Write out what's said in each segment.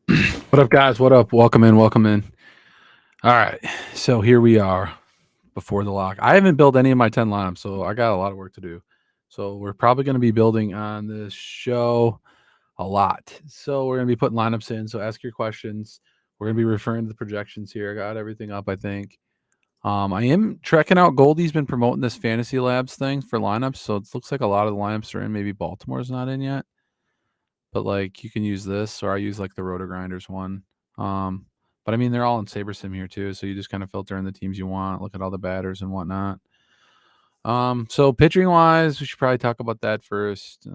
What up, guys? What up? Welcome in. Welcome in. All right. So here we are before the lock. I haven't built any of my 10 lineups, so I got a lot of work to do. So we're probably going to be building on this show a lot. So we're going to be putting lineups in. So ask your questions. We're going to be referring to the projections here. I got everything up, I think. I am checking out Goldie's been promoting this Fantasy Labs thing for lineups. So it looks like a lot of the lineups are in. Maybe Baltimore's not in yet. But like you can use this, or I use like the Roto Grinders one. Um, but I mean they're all in SaberSim here too, so you just kind of filter in the teams you want, look at all the batters and whatnot. So pitching wise, we should probably talk about that first.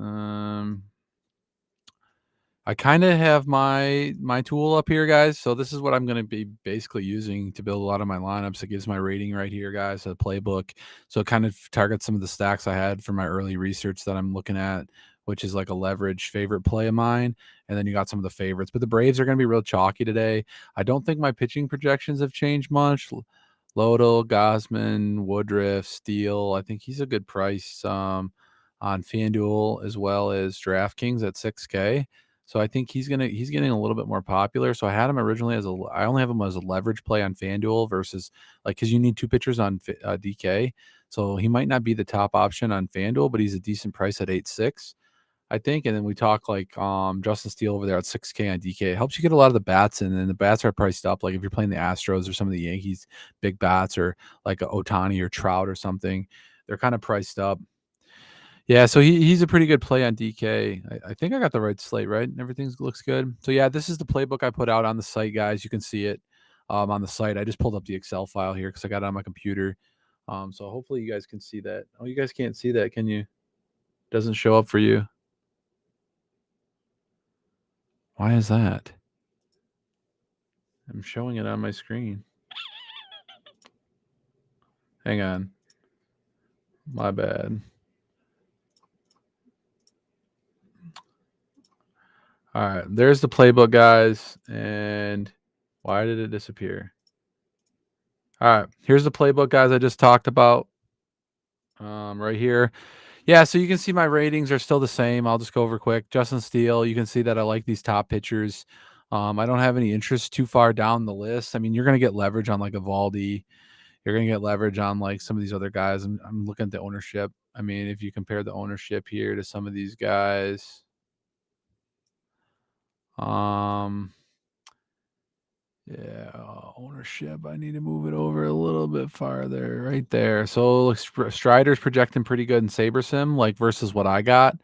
I kind of have my tool up here, guys. So this is what I'm going to be basically using to build a lot of my lineups. It gives my rating right here, guys, a playbook. So it kind of targets some of the stacks I had from my early research that I'm looking at, which is like a leverage favorite play of mine. And then you got some of the favorites. But the Braves are going to be real chalky today. I don't think my pitching projections have changed much. Lodell, Gosman, Woodruff, Steele. I think he's a good price on FanDuel as well as DraftKings at 6K. So I think he's getting a little bit more popular. So I had him originally as I only have him as a leverage play on FanDuel versus like because you need two pitchers on DK. So he might not be the top option on FanDuel, but he's a decent price at 8.6, I think. And then we talk like Justin Steele over there at 6K on DK. It helps you get a lot of the bats in, and the bats are priced up. Like if you're playing the Astros or some of the Yankees big bats or like a Otani or Trout or something, they're kind of priced up. Yeah, so he's a pretty good play on DK. I think I got the right slate, right? Everything looks good. So yeah, this is the playbook I put out on the site, guys. You can see it on the site. I just pulled up the Excel file here because I got it on my computer. So hopefully you guys can see that. Oh, you guys can't see that, can you? Doesn't show up for you. Why is that? I'm showing it on my screen. Hang on. My bad. All right, there's the playbook, guys. And why did it disappear? All right, here's the playbook, guys. I just talked about right here. Yeah, so you can see my ratings are still the same. I'll just go over quick. Justin Steele, you can see that I like these top pitchers. I don't have any interest too far down the list. I mean, you're going to get leverage on like Evaldi. You're going to get leverage on like some of these other guys. I'm looking at the ownership. I mean, if you compare the ownership here to some of these guys, um, yeah, ownership. I need to move it over a little bit farther, right there. So Strider's projecting pretty good in SaberSim, like versus what I got.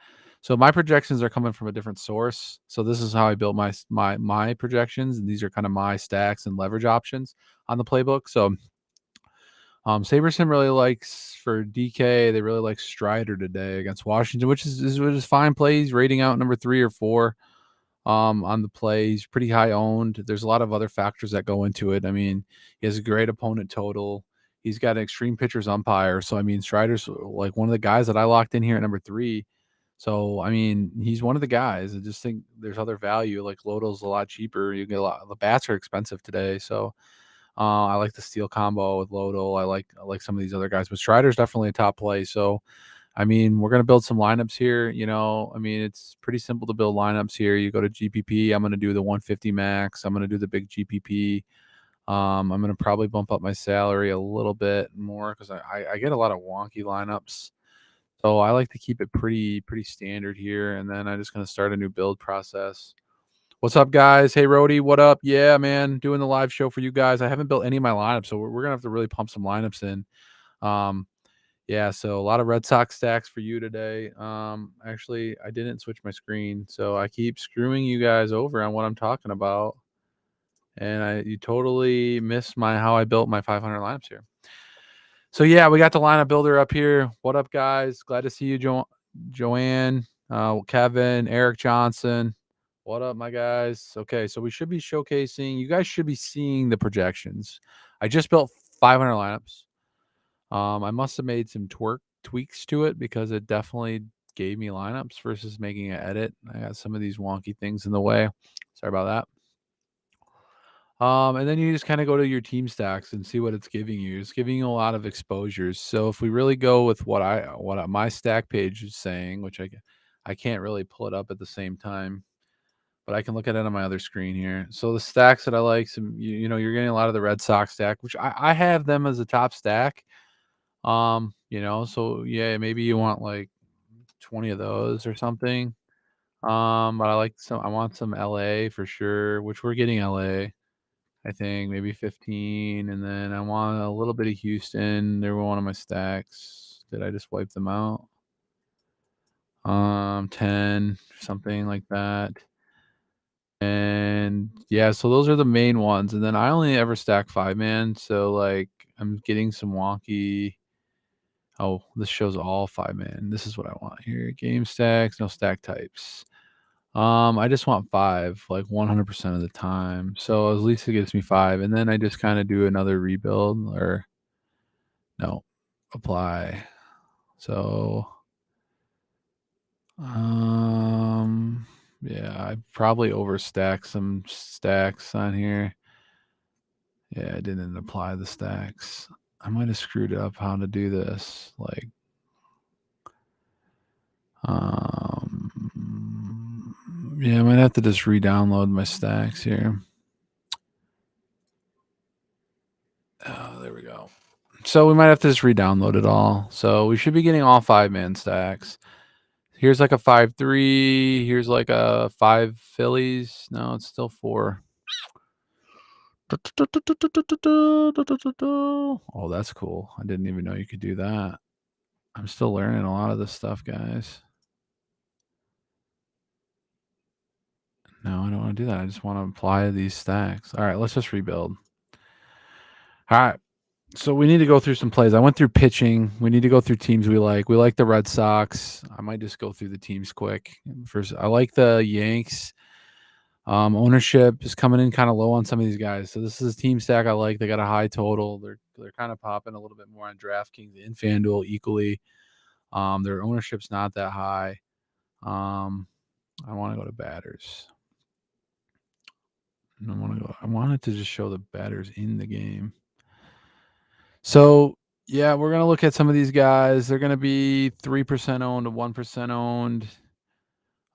So my projections are coming from a different source. So this is how I built my projections, and these are kind of my stacks and leverage options on the playbook. So SaberSim really likes for DK. They really like Strider today against Washington, which is fine plays, rating out number 3 or 4 on the play. He's pretty high owned. There's a lot of other factors that go into it. I mean, he has a great opponent total. He's got an extreme pitchers umpire. So I mean, Strider's like one of the guys that I locked in here at number 3. So I mean, he's one of the guys. I just think there's other value. Like Lodell's a lot cheaper. You get a lot. The bats are expensive today, so I like the Steel combo with Lodell. I like some of these other guys, but Strider's definitely a top play. So I mean, we're going to build some lineups here. I mean, it's pretty simple to build lineups here. You go to GPP. I'm going to do the 150 max. I'm going to do the big GPP. I'm going to probably bump up my salary a little bit more because I get a lot of wonky lineups. So I like to keep it pretty standard here. And then I'm just going to start a new build process. What's up, guys? Hey, Rohde, what up? Yeah, man, doing the live show for you guys. I haven't built any of my lineups, so we're going to have to really pump some lineups in. Um, yeah, so a lot of Red Sox stacks for you today. Actually, I didn't switch my screen, so I keep screwing you guys over on what I'm talking about, and you totally missed how I built my 500 lineups here. So yeah, we got the lineup builder up here. What up, guys? Glad to see you, Joanne, Kevin, Eric Johnson. What up, my guys? Okay, so we should be showcasing. You guys should be seeing the projections. I just built 500 lineups. I must have made some tweaks to it because it definitely gave me lineups versus making an edit. I got some of these wonky things in the way. Sorry about that. And then you just kind of go to your team stacks and see what it's giving you. It's giving you a lot of exposures. So if we really go with my stack page is saying, which I can't really pull it up at the same time, but I can look at it on my other screen here. So the stacks that I like, you're getting a lot of the Red Sox stack, which I have them as a top stack. So yeah, maybe you want like 20 of those or something. But I want some LA for sure, which we're getting LA, I think, maybe 15. And then I want a little bit of Houston. They were one of my stacks. Did I just wipe them out? 10, something like that. And yeah, so those are the main ones. And then I only ever stack 5-man. So like I'm getting some wonky. Oh, this shows all 5-man. This is what I want here. Game stacks, no stack types. I just want 5, like 100% of the time. So at least it gives me 5. And then I just kind of do another rebuild or no, apply. So yeah, I probably overstacked some stacks on here. Yeah, I didn't apply the stacks. I might have screwed up how to do this. Like, yeah, I might have to just re-download my stacks here. Oh, there we go. So we might have to just re-download it all. So we should be getting all 5-man stacks. Here's like a 5-3. Here's like a 5 Phillies. No, it's still 4. Oh, that's cool. I didn't even know you could do that. I'm still learning a lot of this stuff, guys. No, I don't want to do that. I just want to apply these stacks. All right, let's just rebuild. All right. So we need to go through some plays. I went through pitching. We need to go through teams we like. We like the Red Sox. I might just go through the teams quick. First, I like the Yanks. Ownership is coming in kind of low on some of these guys. So this is a team stack I like. They got a high total. They're kind of popping a little bit more on DraftKings and FanDuel equally. Their ownership's not that high. I want to go to batters. I wanted to just show the batters in the game. So yeah, we're gonna look at some of these guys. They're gonna be 3% owned to 1% owned.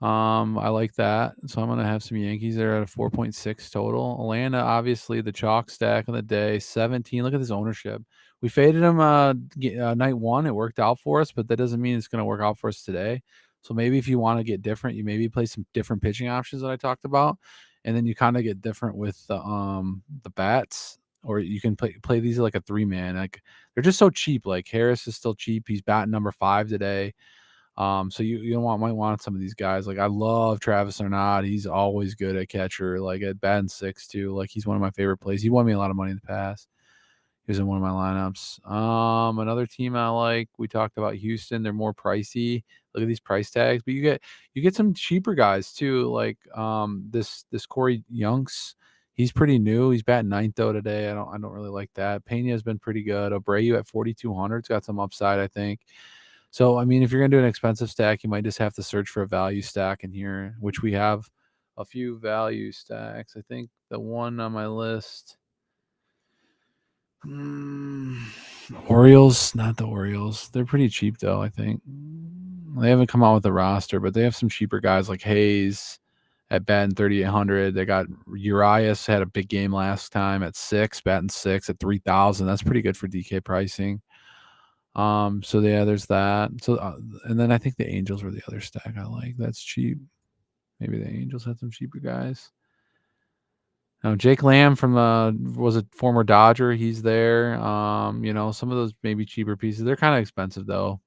I like that. So I'm gonna have some Yankees there at a 4.6 total. Atlanta, obviously the chalk stack of the day, 17. Look at this ownership. We faded him night 1. It worked out for us, but that doesn't mean it's gonna work out for us today. So maybe if you want to get different, you maybe play some different pitching options that I talked about, and then you kind of get different with the bats, or you can play these like a 3-man. Like they're just so cheap. Like Harris is still cheap. He's batting number 5 today. So you might want some of these guys. Like I love Travis Arnott. He's always good at catcher. Like at batting 6 too. Like he's one of my favorite plays. He won me a lot of money in the past. He was in one of my lineups. Another team I like. We talked about Houston. They're more pricey. Look at these price tags, but you get some cheaper guys too. Like this Corey Youngs. He's pretty new. He's batting 9th though today. I don't really like that. Pena's been pretty good. Abreu at 4,200's got some upside, I think. So, I mean, if you're going to do an expensive stack, you might just have to search for a value stack in here, which we have a few value stacks. I think the one on my list, Orioles, not the Orioles. They're pretty cheap, though, I think. They haven't come out with a roster, but they have some cheaper guys like Hayes at batting 3,800. They got Urias, had a big game last time at 6, batting 6 at 3,000. That's pretty good for DK pricing. So yeah, there's that. So and then I think the Angels were the other stack I like. That's cheap. Maybe the Angels had some cheaper guys. Now Jake Lamb from was a former Dodger. He's there. Some of those maybe cheaper pieces. They're kind of expensive though,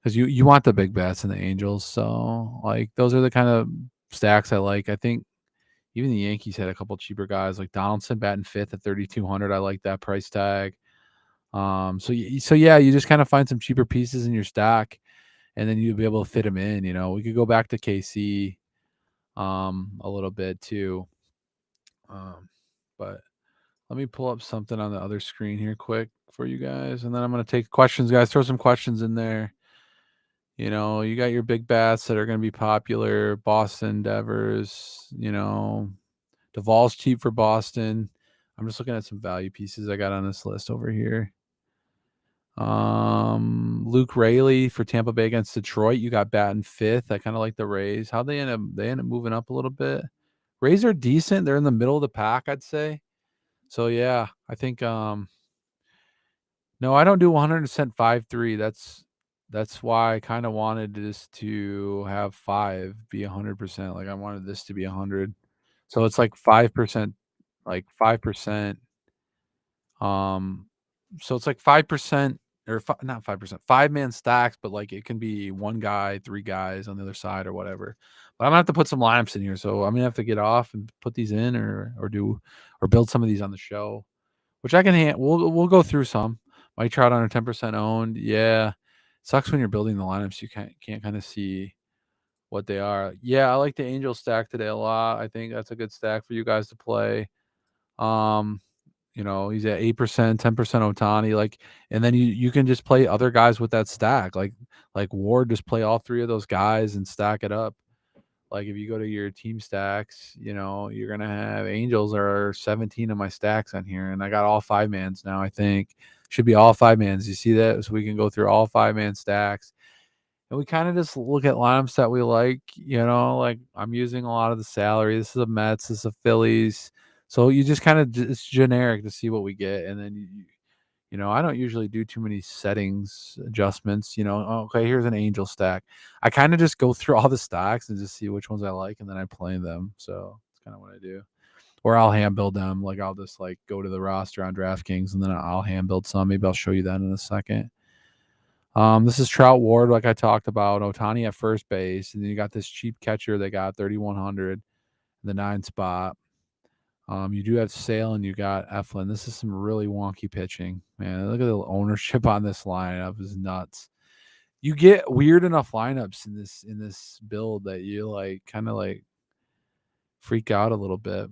because you want the big bats in the Angels. So like those are the kind of stacks I like. I think even the Yankees had a couple cheaper guys like Donaldson batting 5th at 3,200. I like that price tag. So yeah, you just kind of find some cheaper pieces in your stack, and then you'll be able to fit them in. We could go back to KC, a little bit too. But let me pull up something on the other screen here quick for you guys, and then I'm gonna take questions, guys. Throw some questions in there. You got your big bats that are gonna be popular. Boston, Devers. Duvall's cheap for Boston. I'm just looking at some value pieces I got on this list over here. Luke Raley for Tampa Bay against Detroit. You got batting 5th. I kind of like the Rays. How they end up moving up a little bit. Rays are decent. They're in the middle of the pack, I'd say. So yeah, I think no, I don't do 100% 5-3. That's why I kind of wanted this to have 5 be 100%. Like I wanted this to be 100. So it's like 5%, like 5%. Um, so it's like 5% or not 5%, 5-man stacks, but like it can be one guy, 3 guys on the other side or whatever. But I'm gonna have to put some lineups in here. So I'm gonna have to get off and put these in or build some of these on the show, which I can we'll go through some. Mike Trout under 10% owned. Yeah. Sucks when you're building the lineups, you can't kind of see what they are. Yeah, I like the Angel stack today a lot. I think that's a good stack for you guys to play. Um, he's at 8%, 10% Otani, like, and then you can just play other guys with that stack. Like Ward, just play all 3 of those guys and stack it up. Like if you go to your team stacks, you're gonna have Angels are 17 of my stacks on here, and I got all 5-mans now. I think should be all 5-mans. You see that? So we can go through all 5-man stacks, and we kind of just look at lineups that we like. Like I'm using a lot of the salary. This is a Mets. This is a Phillies. So you just kind of it's generic to see what we get, and then I don't usually do too many settings adjustments. Okay, here's an Angel stack. I kind of just go through all the stocks and just see which ones I like, and then I play them. So that's kind of what I do. Or I'll hand build them. Like I'll just like go to the roster on DraftKings and then I'll hand build some. Maybe I'll show you that in a second. This is Trout Ward, like I talked about. Otani at first base, and then you got this cheap catcher they got 3,100 in the 9 spot. You do have Sale and you got Eflin. This is some really wonky pitching, man. Look at the ownership on this lineup is nuts. You get weird enough lineups in this build that you like kind of like freak out a little bit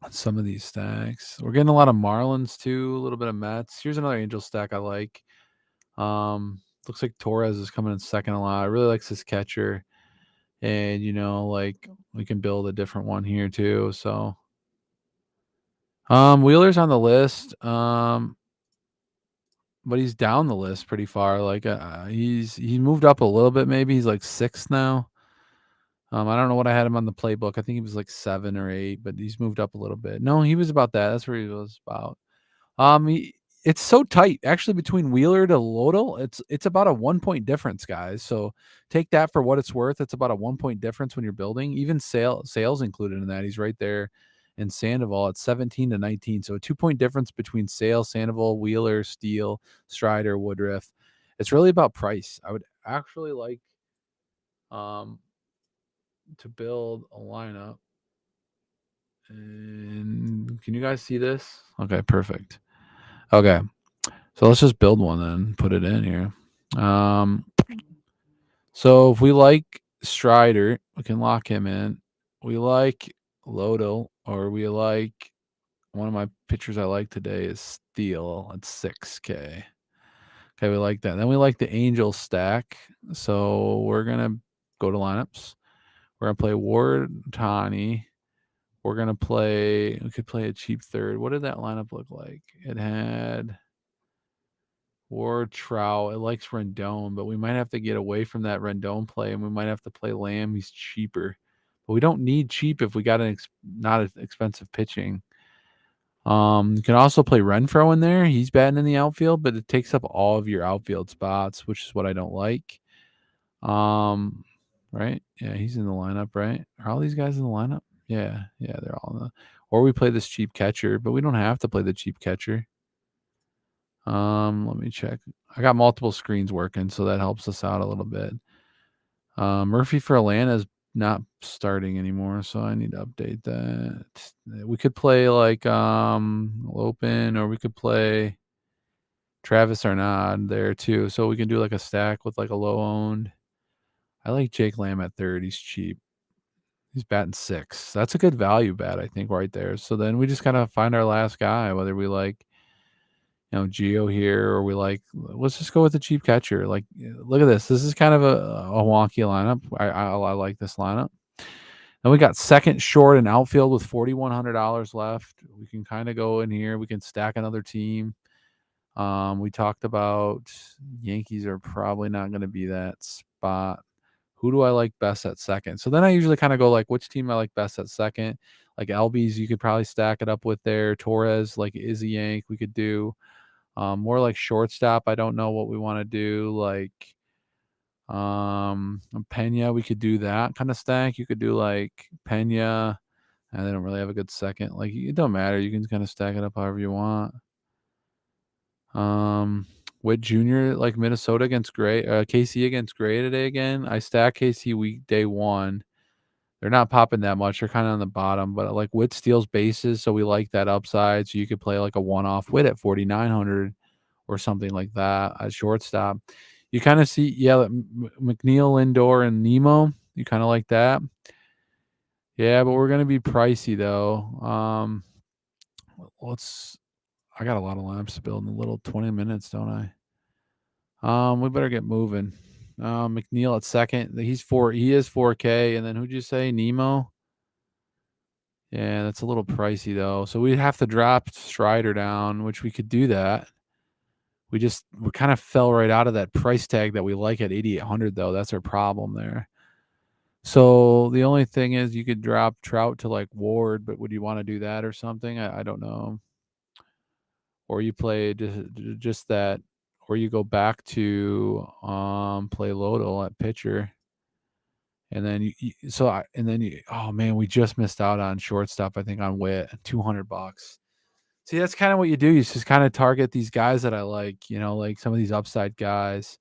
on some of these stacks. We're getting a lot of Marlins too, a little bit of Mets. Here's another Angel stack I like. Looks like Torres is coming in second a lot. I really like this catcher. And like we can build a different one here too. So Wheeler's on the list. But he's down the list pretty far. Like he moved up a little bit. Maybe he's like 6th now. I don't know what I had him on the playbook. I think he was like 7 or 8, but he's moved up a little bit. No, he was about that. That's where he was about. It's so tight actually between Wheeler to Lodel. It's about a 1-point difference, guys. So take that for what it's worth. It's about a 1-point difference when you're building. Even sales included in that. He's right there in Sandoval at 17 to 19. So a 2-point difference between Sale, Sandoval, Wheeler, Steele, Strider, Woodruff. It's really about price. I would actually like to build a lineup. And can you guys see this? Okay, perfect. Okay. So let's just build one then, put it in here. So if we like Strider, we can lock him in. We like Lodel, or we like one of my pitchers I like today is Steele at 6K. Okay, we like that. Then we like the Angel stack. So we're gonna go to lineups. We're gonna play Ward Tani. We could play a cheap third. What did that lineup look like? It had Ward, Trout. It likes Rendon, but we might have to get away from that Rendon play, and we might have to play Lamb. He's cheaper, but we don't need cheap if we got not as expensive pitching. You can also play Renfroe in there. He's batting in the outfield, but it takes up all of your outfield spots, which is what I don't like. Right? Yeah, he's in the lineup, right? Are all these guys in the lineup? Yeah, they're all in the. Or we play this cheap catcher, but we don't have to play the cheap catcher. Let me check. I got multiple screens working, so that helps us out a little bit. Murphy for Atlanta is not starting anymore, so I need to update that. We could play like Lopin, or we could play Travis Arnaud there too. So we can do like a stack with like a low owned. I like Jake Lamb at third. He's cheap. He's batting 6. That's a good value bet, I think, right there. So then we just kind of find our last guy, whether we like Gio here, or we like, let's just go with the cheap catcher. Like, look at this. This is kind of a wonky lineup. I like this lineup. Then we got second short and outfield with $4,100 left. We can kind of go in here. We can stack another team. We talked about Yankees are probably not going to be that spot. Who do I like best at second? So then I usually kind of go like, which team I like best at second? Like Albies, you could probably stack it up with there. Torres, like Izzy Yank, we could do. More like shortstop. I don't know what we want to do. Like Pena, we could do that kind of stack. You could do like Pena, and they don't really have a good second. Like it don't matter. You can kind of stack it up however you want. With Junior, like Minnesota against Gray, KC against Gray today again. I stack KC weekday one. They're not popping that much. They're kind of on the bottom, but like Witt steals bases, so we like that upside. So you could play like a one-off Witt at 4,900 or something like that at shortstop. You kind of see, yeah, McNeil, Lindor, and Nemo. You kind of like that. Yeah, but we're gonna be pricey though. Let's. I got a lot of lineups to build in a little 20 minutes, don't I? We better get moving. McNeil at second. He is 4K. And then who'd you say? Nemo? Yeah, that's a little pricey though. So we'd have to drop Strider down, which we could do that. We kind of fell right out of that price tag that we like at 8,800 though. That's our problem there. So the only thing is you could drop Trout to like Ward, but would you want to do that or something? I don't know. Or you play just that, or you go back to play Lodel at pitcher. And then oh man, we just missed out on shortstop. I think on Witt, $200. See, that's kind of what you do. You just kind of target these guys that I like, like some of these upside guys.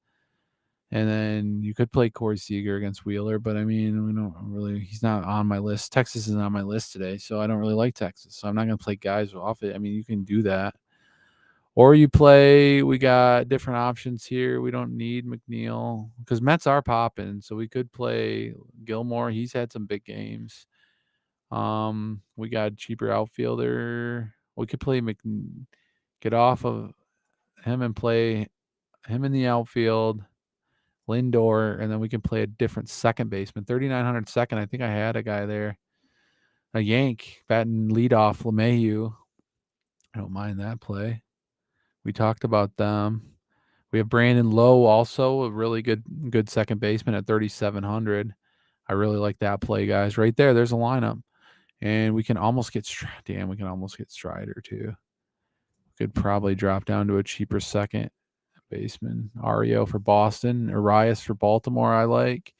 And then you could play Corey Seager against Wheeler, but I mean, we don't really. He's not on my list. Texas isn't on my list today, so I don't really like Texas. So I'm not going to play guys off it. I mean, you can do that. Or we got different options here. We don't need McNeil because Mets are popping. So we could play Gilmore. He's had some big games. We got a cheaper outfielder. We could get off of him and play him in the outfield, Lindor, and then we can play a different second baseman. 3,900 second. I think I had a guy there. A Yank batting leadoff, LeMahieu. I don't mind that play. We talked about them. We have Brandon Lowe, also a really good second baseman at 3,700. I really like that play, guys. Right there, there's a lineup, and we can almost get Strider too. Could probably drop down to a cheaper second baseman. Ario for Boston, Arias for Baltimore. I like.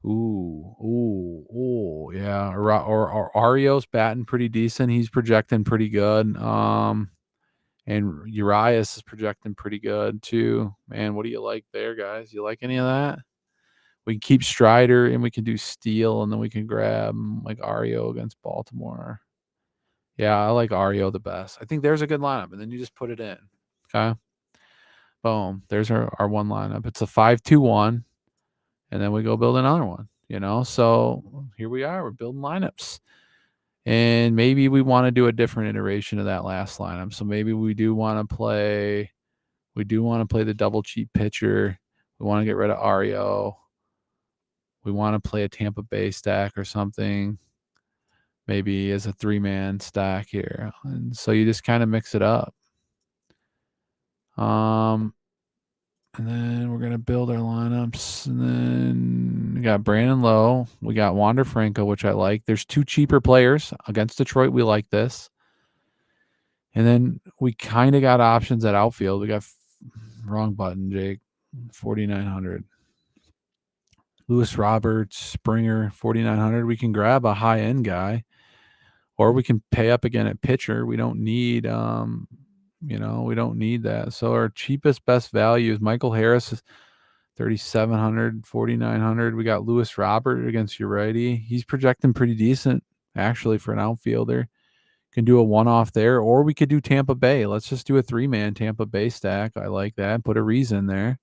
Ooh, yeah. Or Ario's batting pretty decent. He's projecting pretty good. And Urias is projecting pretty good too. Man, what do you like there, guys? You like any of that? We can keep Strider and we can do Steele, and then we can grab like Ario against Baltimore. Yeah, I like Ario the best. I think there's a good lineup, and then you just put it in. Okay. Boom. There's our one lineup. It's a 5-2-1, and then we go build another one. So here we are. We're building lineups. And maybe we want to do a different iteration of that last lineup. So maybe we do want to play the double cheap pitcher. We want to get rid of Ario. We want to play a Tampa Bay stack or something, maybe as a 3-man stack here. And so you just kind of mix it up. And then we're going to build our lineups. And then we got Brandon Lowe. We got Wander Franco, which I like. There's 2 cheaper players against Detroit. We like this. And then we kind of got options at outfield. We got wrong button, Jake. 4,900. Lewis Roberts, Springer, 4,900. We can grab a high-end guy, or we can pay up again at pitcher. We don't need we don't need that. So our cheapest best value is Michael Harris, 3,700, 4,900. We got Lewis Robert against your righty. He's projecting pretty decent, actually, for an outfielder. Can do a one-off there, or we could do Tampa Bay. Let's just do a 3-man Tampa Bay stack. I like that. Put a reason there,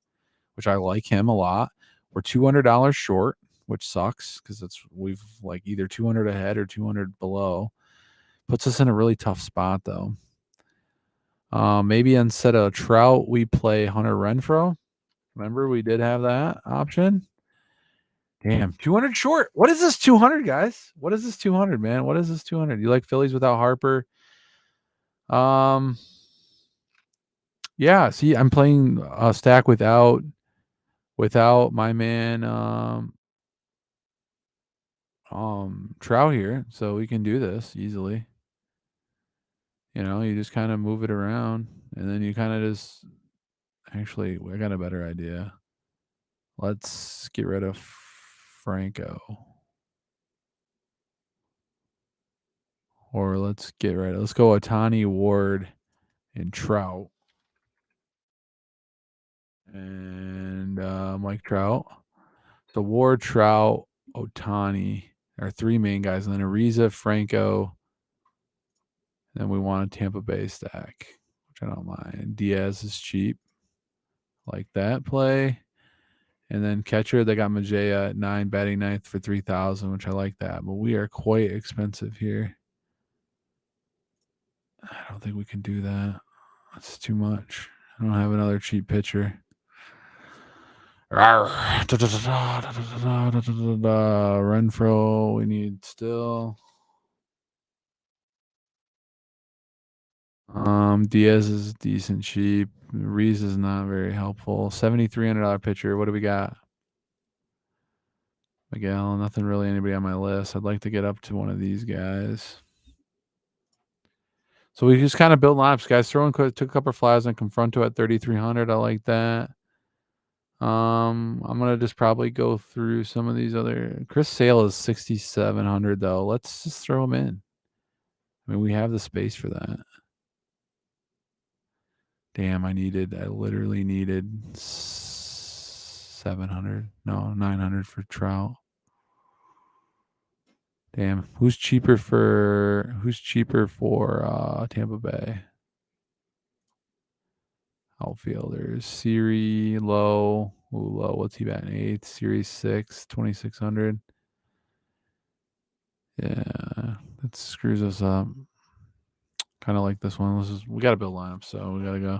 which I like him a lot. We're $200 short, which sucks because we've like either 200 ahead or 200 below. Puts us in a really tough spot though. Maybe instead of Trout, we play Hunter Renfroe. Remember, we did have that option. Damn, 200 short. What is this 200, guys? What is this 200, man? What is this 200? You like Phillies without Harper? Yeah. See, I'm playing a stack without without my man Trout here, so we can do this easily. You just kind of move it around, and then you kind of just actually. I got a better idea. Let's get rid of Franco, or let's get rid. Let's go Otani, Ward, and Trout, and Mike Trout. So Ward, Trout, Otani are three main guys, and then Ariza, Franco. Then we want a Tampa Bay stack, which I don't mind. Diaz is cheap. Like that play. And then catcher, they got Majea at 9, batting ninth for 3,000, which I like that. But we are quite expensive here. I don't think we can do that. That's too much. I don't have another cheap pitcher. Renfro, we need still. Diaz is decent cheap. Reese is not very helpful. $7,300 pitcher. What do we got? Miguel, nothing really anybody on my list. I'd like to get up to one of these guys. So we just kind of built lineups, guys. Took a couple of flies on Confronto at 3,300. I like that. I'm gonna just probably go through some of these other. Chris Sale is 6,700 though. Let's just throw him in. I mean, we have the space for that. Damn, I literally needed 700. No, 900 for Trout. Damn, who's cheaper for Tampa Bay? Outfielders. Siri, Low. Ooh, Low. What's he batting? 8th. Series 6, 2,600. Yeah, that screws us up. Kind of like this one. We got to build lineups, so we got to go.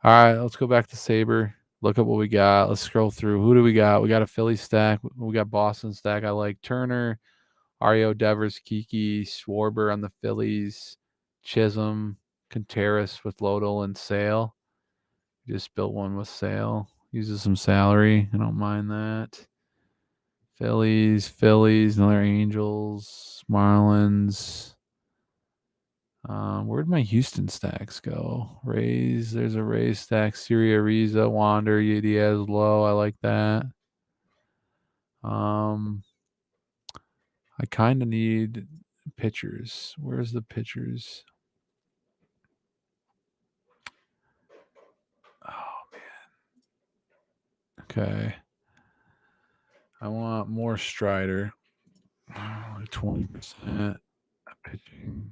All right, let's go back to Saber. Look at what we got. Let's scroll through. Who do we got? We got a Philly stack. We got Boston stack. I like Turner, Ario, Devers, Kiki, Schwarber on the Phillies, Chisholm, Contreras with Lodel and Sale. Just built one with Sale. Uses some salary. I don't mind that. Phillies, another Angels, Marlins. Where'd my Houston stacks go? Rays, there's a Rays stack. Siri, Ariza, Wander, Diaz, Low. I like that. I kind of need pitchers. Where's the pitchers? Oh man. Okay. I want more Strider. Like 20% pitching.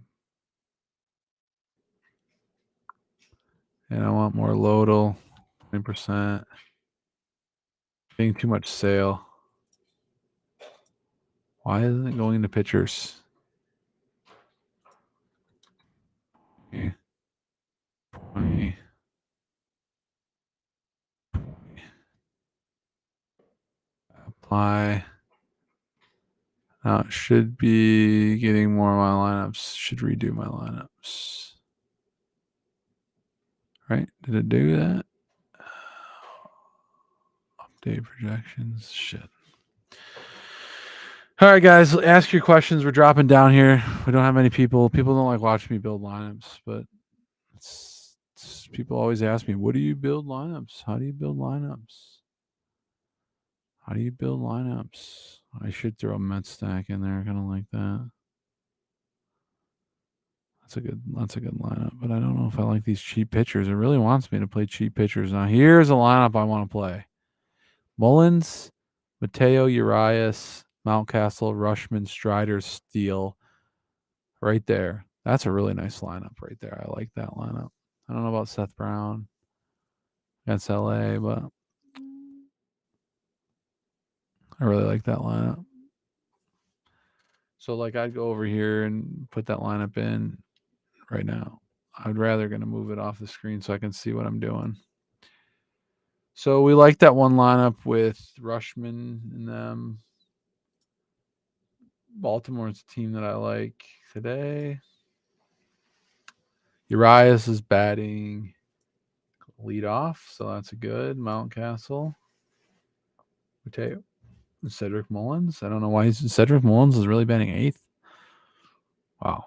And I want more Lodel. 20%. Being too much Sale. Why isn't it going into pitchers? Okay. 20. Apply. Now it should be getting more of my lineups. Should redo my lineups. Right? Did it do that? Update projections. Shit. All right, guys. Ask your questions. We're dropping down here. We don't have many people. People don't like watching me build lineups, but people always ask me, "What do you build lineups? How do you build lineups? How do you build lineups?" I should throw a Met stack in there, kind of like that. That's a good lineup, but I don't know if I like these cheap pitchers. It really wants me to play cheap pitchers. Now here's a lineup I want to play: Mullins, Mateo, Urias, Mountcastle, Rushman, Strider, Steele. Right there. That's a really nice lineup right there. I like that lineup. I don't know about Seth Brown against LA, but I really like that lineup. So like I'd go over here and put that lineup in right now. I'd rather gonna move it off the screen so I can see what I'm doing. So we like that one lineup with Rushman and them. Baltimore's a team that I like today. Urias is batting lead off, so that's a good Mountcastle. Mateo. Cedric Mullins. I don't know why Cedric Mullins is really batting 8th. Wow.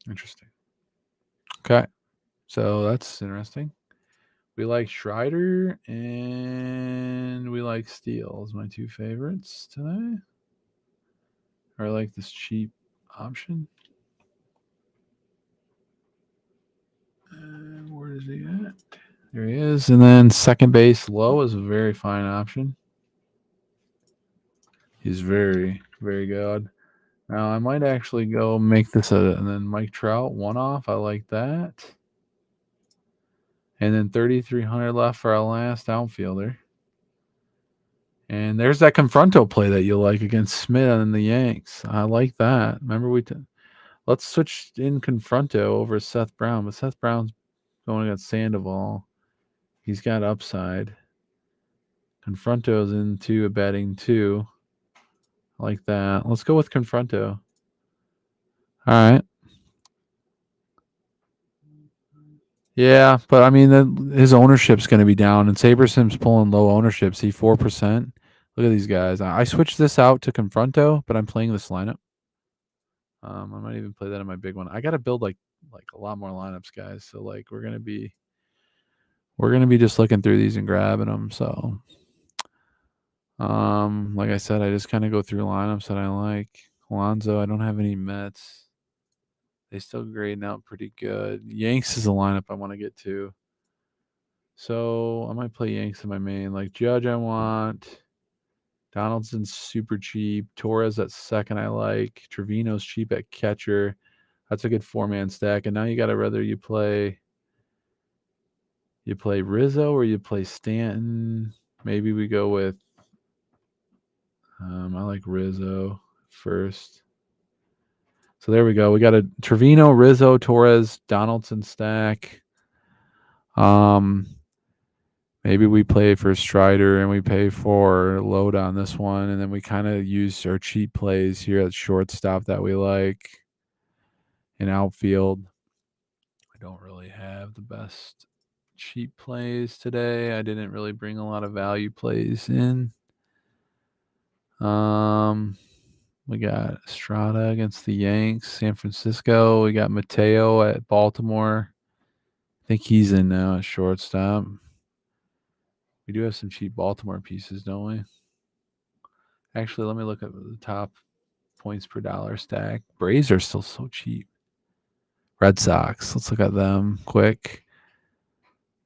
Interesting. Okay. So that's interesting. We like Strider and we like Steele as my two favorites today. Or I like this cheap option. And where is he at? There he is. And then second base low is a very fine option. He's very, very good. Now I might actually go make this and then Mike Trout one off. I like that. And then 3,300 left for our last outfielder. And there's that Confronto play that you like against Smith and the Yanks. I like that. Remember let's switch in Confronto over Seth Brown, but Seth Brown's going against Sandoval. He's got upside. Confronto's into a batting 2. I like that. Let's go with Confronto. All right. Yeah, but I mean, his ownership's going to be down, and SaberSim's pulling low ownership. See, 4%. Look at these guys. I switched this out to Confronto, but I'm playing this lineup. I might even play that in my big one. I got to build like a lot more lineups, guys. So like we're gonna be just looking through these and grabbing them. So, like I said, I just kind of go through lineups that I like. Alonzo, I don't have any Mets. They still grading out pretty good. Yanks is a lineup I want to get to. So I might play Yanks in my main. Like Judge, I want. Donaldson's super cheap. Torres at second, I like. Trevino's cheap at catcher. That's a good 4-man stack. And now you got to whether you play Rizzo or you play Stanton. Maybe we go with I like Rizzo first. So there we go. We got a Trevino, Rizzo, Torres, Donaldson stack. Maybe we play for Strider and we pay for load on this one, and then we kind of use our cheap plays here at shortstop that we like. In outfield, I don't really have the best cheap plays today. I didn't really bring a lot of value plays in. We got Estrada against the Yanks, San Francisco. We got Mateo at Baltimore. I think he's in now at shortstop. We do have some cheap Baltimore pieces, don't we? Actually, let me look at the top points per dollar stack. Braves are still so cheap. Red Sox. Let's look at them quick.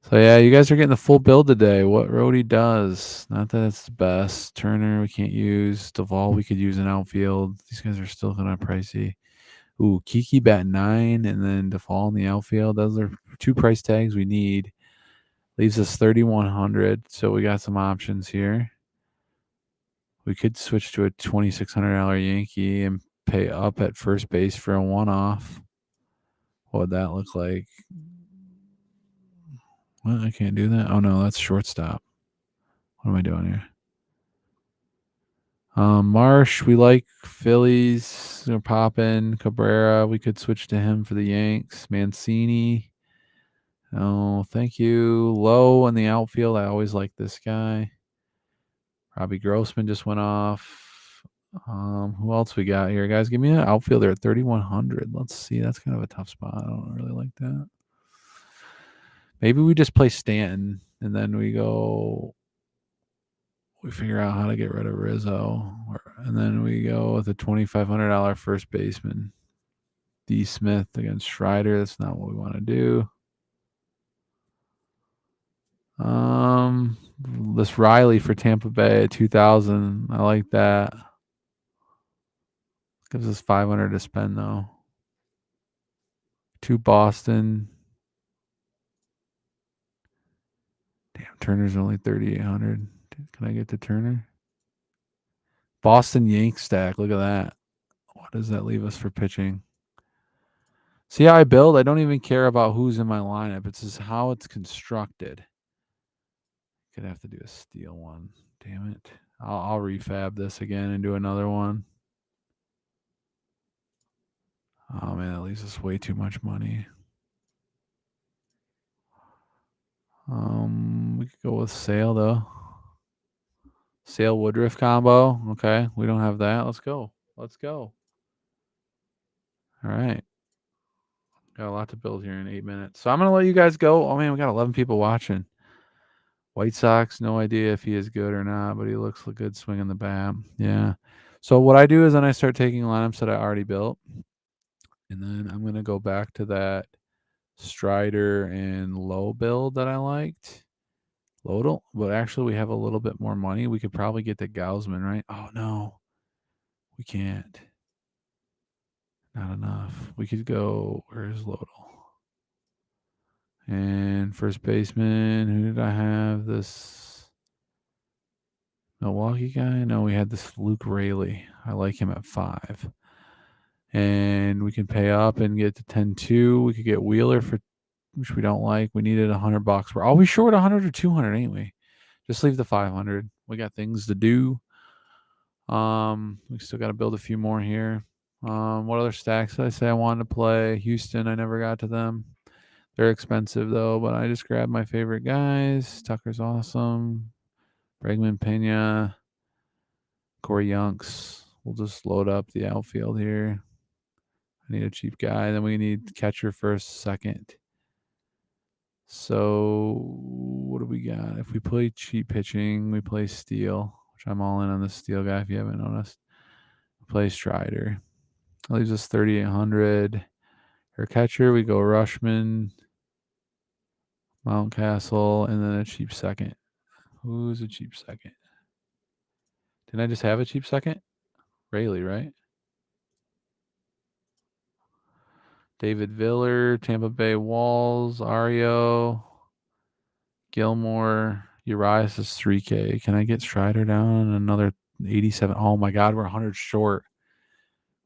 So yeah, you guys are getting the full build today. What Rohde'S. Not that it's the best. Turner we can't use. Duvall we could use in outfield. These guys are still kind of pricey. Ooh, Kiki bat 9 and then Duvall in the outfield. Those are 2 price tags we need. Leaves us 3,100. So we got some options here. We could switch to a $2,600 Yankee and pay up at first base for a one-off. What would that look like? Well, I can't do that. Oh no, that's shortstop. What am I doing here? Marsh, we like Phillies. They're popping. Cabrera, we could switch to him for the Yanks. Mancini. Oh, thank you. Low in the outfield. I always like this guy. Robbie Grossman just went off. Who else we got here, guys? Give me an outfielder at 3,100. Let's see. That's kind of a tough spot. I don't really like that. Maybe we just play Stanton and then we figure out how to get rid of Rizzo, and then we go with a $2,500 first baseman. D. Smith against Strider. That's not what we want to do. This Riley for Tampa Bay at 2,000. I like that. Gives us 500 to spend though. To Boston. Damn, Turner's only 3,800. Can I get to Turner? Boston Yanks stack. Look at that. What does that leave us for pitching? See how I build? I don't even care about who's in my lineup. It's just how it's constructed. Gonna have to do a steel one. Damn it. I'll refab this again and do another one. Oh man, that leaves us way too much money. We could go with Sale though. Sale Woodruff combo. Okay, we don't have that. Let's go. Let's go. All right. Got a lot to build here in 8 minutes. So I'm going to let you guys go. Oh, man, we got 11 people watching. White Sox, no idea if he is good or not, but he looks a good swinging the bat. Yeah. So what I do is then I start taking lineups that I already built, and then I'm going to go back to that Strider and low build that I liked. Lodel, but actually we have a little bit more money. We could probably get the Gausman, right? Oh, no. We can't. Not enough. We could go, where's Lodel? And first baseman, who did I have? This Milwaukee guy? No, we had this Luke Raley. I like him at 5. And we can pay up and get to 10-2. We could get Wheeler for, which we don't like. We needed $100. We're always short 100 or 200, ain't we? Just leave the 500. We got things to do. We still got to build a few more here. What other stacks did I say I wanted to play? Houston, I never got to them. They're expensive though, but I just grabbed my favorite guys. Tucker's awesome. Bregman, Pena, Corey Yunks. We'll just load up the outfield here. I need a cheap guy. Then we need catcher first, second. So what do we got? If we play cheap pitching, we play Steele, which I'm all in on this Steele guy if you haven't noticed. We play Strider. That leaves us 3,800. For catcher, we go Rushman, Mountcastle, and then a cheap second. Who's a cheap second? Didn't I just have a cheap second? Rayleigh, right? David Viller, Tampa Bay Walls, Ario, Gilmore, Urias is 3K. Can I get Strider down another 87? Oh my God, we're 100 short.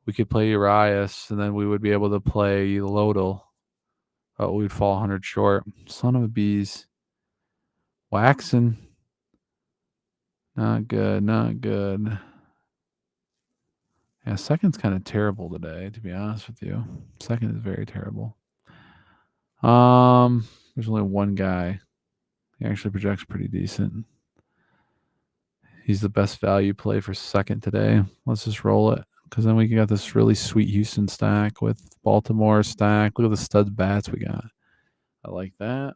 We could play Urias, and then we would be able to play Lodel. But we'd fall 100 short. Son of a bees. Waxing. Not good, not good. Yeah, second's kind of terrible today, to be honest with you. Second is very terrible. There's only one guy. He actually projects pretty decent. He's the best value play for second today. Let's just roll it. Because then we got this really sweet Houston stack with Baltimore stack. Look at the studs bats we got. I like that.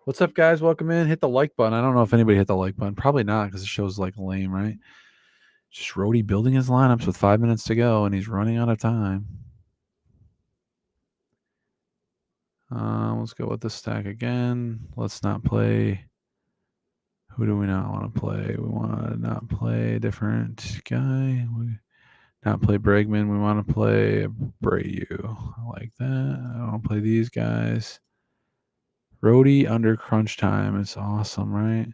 What's up, guys? Welcome in. Hit the like button. I don't know if anybody hit the like button. Probably not because it shows like lame, right? Just Rohde building his lineups with 5 minutes to go, and he's running out of time. Let's go with the stack again. Let's not play. Who do we not want to play? We want to not play a different guy. We not play Bregman. We want to play Abreu. I like that. I don't want to play these guys. Rohde under crunch time. It's awesome, right?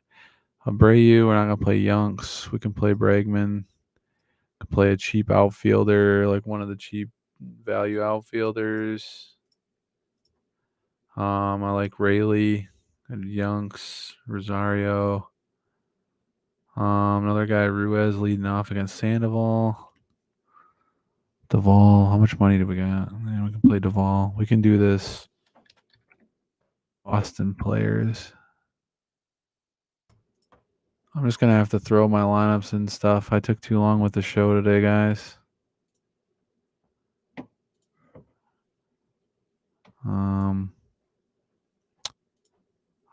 Abreu. We're not gonna play Yunks. We can play Bregman. Could play a cheap outfielder, like one of the cheap value outfielders. I like Rayleigh and Yunks, Rosario. Another guy, Ruiz, leading off against Sandoval. Duvall. How much money do we got? Man, we can play Duvall. We can do this. Boston players. I'm just going to have to throw my lineups and stuff. I took too long with the show today, guys.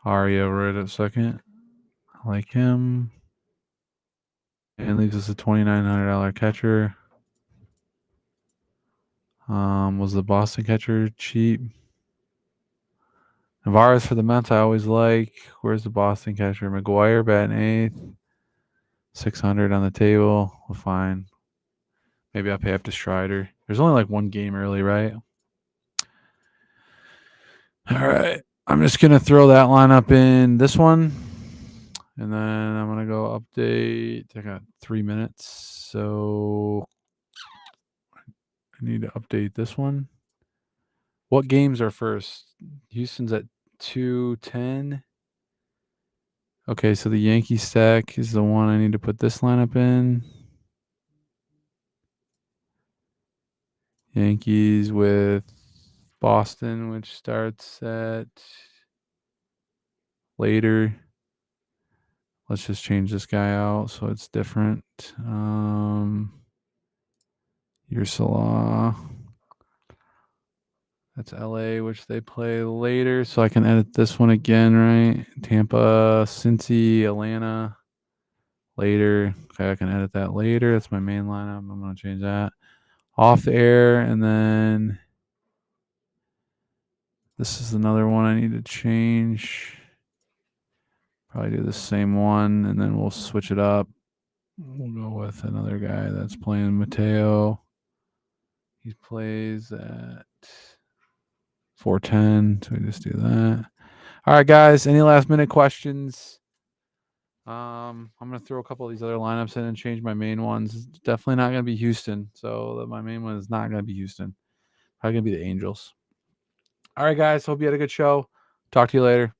Aria right at second. I like him. And leaves us a $2,900 catcher. Was the Boston catcher cheap? Navarez for the Mets, I always like. Where's the Boston catcher? McGuire batting 8th. 600 on the table. Well, fine. Maybe I'll pay up to Strider. There's only like one game early, right? All right. I'm just going to throw that lineup in this one. And then I'm going to go update. I got 3 minutes. So I need to update this one. What games are first? Houston's at 2:10. Okay, so the Yankee stack is the one I need to put this lineup in. Yankees with Boston, which starts at later. Let's just change this guy out so it's different. Ursula. That's LA, which they play later. So I can edit this one again, right? Tampa, Cincy, Atlanta. Later. Okay, I can edit that later. That's my main lineup. I'm going to change that. Off air, and then this is another one I need to change. Probably do the same one, and then we'll switch it up. We'll go with another guy that's playing Mateo. He plays at 410, so we just do that. All right, guys. Any last minute questions? I'm gonna throw a couple of these other lineups in and change my main ones. It's definitely not gonna be Houston. So my main one is not gonna be Houston. Probably gonna be the Angels. All right, guys. Hope you had a good show. Talk to you later.